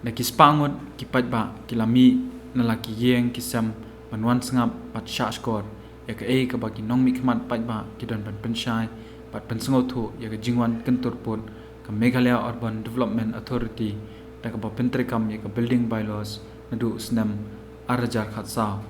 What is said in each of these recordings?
na kispangot kipatba kilami nalaki yeng kisam banwan sngap pat sha skor ya ka ka ba kinong mikmat patba kidon ban penshai pat pensngotu ya ka jingwan kenturput ka Meghalaya Urban Development Authority da ka ba pentrekam ya ka building bylaws nadu snam arajar khatsa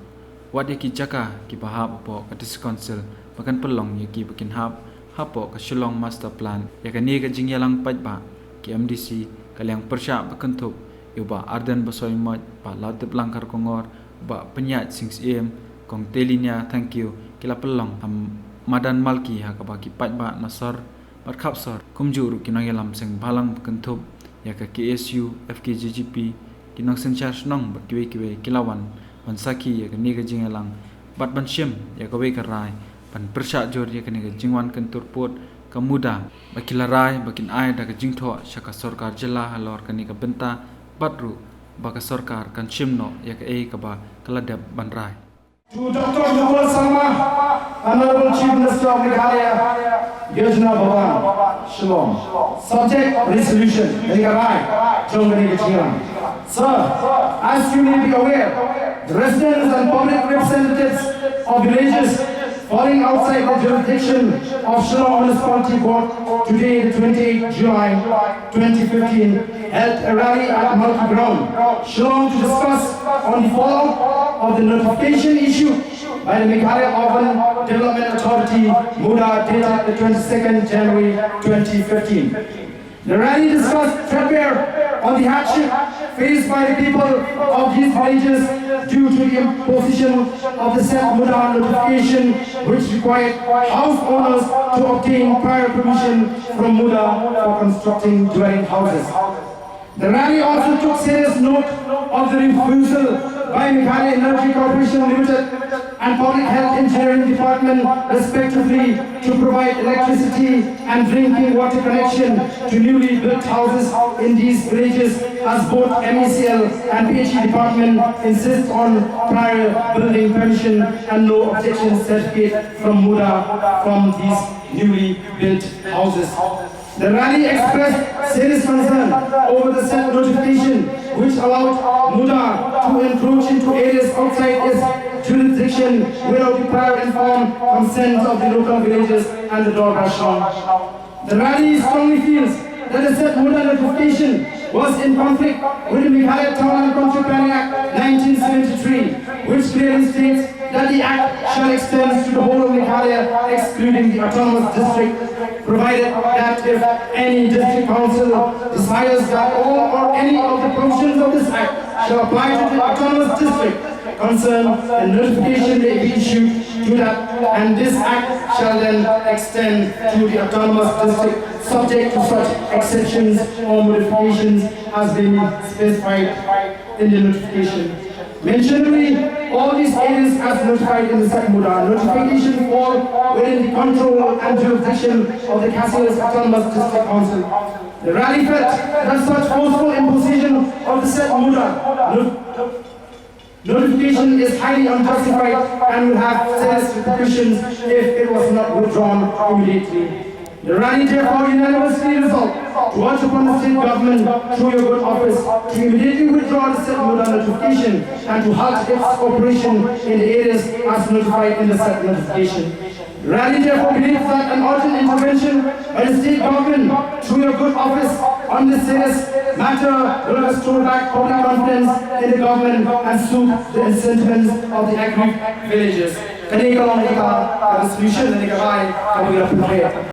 wat ya ki jaka ki bahab po ka dis council bakan pelong ya ki bakin hapo ka Shillong master plan ya ka ni ka jingyalang patba ki MDC kalyang persha bakantup yuba arden basoy mat pa ladep langkar kongor ba penyat 6am kong telinya thank you kila pelong madan malki ha ka ba ki patba nasar bat khapsar kumjuru kinong yalam seng balang bakantup ya ka KSU FKGGP kinong senchar snong bat kiwe kilawan bansaki ya ka ni ka jingalang bat banshim ya ka we ka rai ban persha jor ya ka ni ka jingwan kenturput kamuda bakilarai bakin ai da ka jingtho shaka sarkar jilla halor ka ni ka benta batru baka sarkar kan chimno ya ka ba kaladab banrai to Dr. Mukul Sharma, Honorable Chief Minister of Meghalaya, Yojana Bhavan, Shillong. Subject resolution. Sir, as you may be aware, the residents and public representatives of villages falling outside the jurisdiction of Shillong Municipality Board today, the 28th July 2015, held a rally at Malki Ground, Shillong, to discuss on the fallout of the notification issued by the Meghalaya Urban Development Authority, MUDA, dated the 22nd January 2015. The rally discussed threadbare on the hardship faced by the people of these villages due to the imposition of the said MUDA notification, which required house owners to obtain prior permission from MUDA for constructing dwelling houses. The rally also took serious note of the refusal by Meghalaya Energy Corporation Limited and Public Health Engineering Department respectively to provide electricity and drinking water connection to newly built houses in these villages, as both MECL and PHE Department insist on prior building permission and no objection certificate from MUDA from these newly built houses. The rally expressed serious concern over the said notification, which allowed MUDA to encroach into areas outside its jurisdiction without the prior informed consent of the local villages and the Dorgashon. The rally strongly feels that the said MUDA notification was in conflict with the Meghalaya Town and Country Planning Act 1973, which clearly states that the Act shall extend to the whole of Meghalaya, excluding the autonomous district, provided that if any district council desires that all or any of the provisions of this Act shall apply to the autonomous district concerned, the notification may be issued to that, and this Act shall then extend to the autonomous district, subject to such exceptions or modifications as may be specified in the notification. Mentionably, all these areas as notified in the said MUDA notification fall within the control and jurisdiction of the Cassius Autonomous District Council. The rally felt that such forceful imposition of the said MUDA notification is highly unjustified and will have serious repercussions if it was not withdrawn immediately. The rally therefore unanimously resolved to urge upon the state government through your good office to immediately withdraw the said MUDA notification and to halt its operation in the areas as notified in the said notification. The rally therefore believes that an urgent intervention by the state government through your good office on this serious matter will restore back public confidence in the government and soothe the sentiments of the aggrieved villages. Kanika long ika, the solution, and ika